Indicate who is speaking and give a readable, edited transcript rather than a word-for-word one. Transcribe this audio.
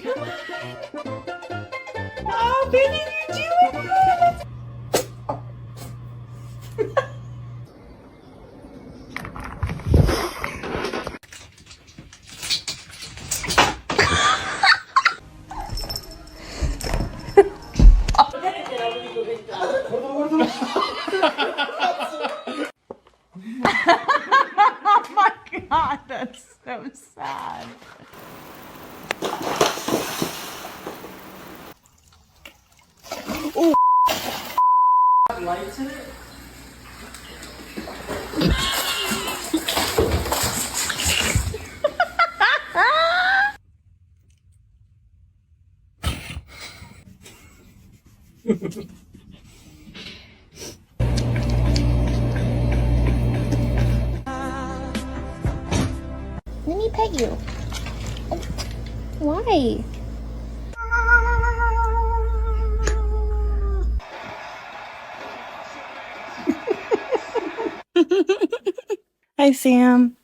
Speaker 1: Oh, baby, you're doing it. Oh my God, that's so sad. Oh. Lights in it?
Speaker 2: Let me pet you. Oh, why?
Speaker 1: Hi, Sam.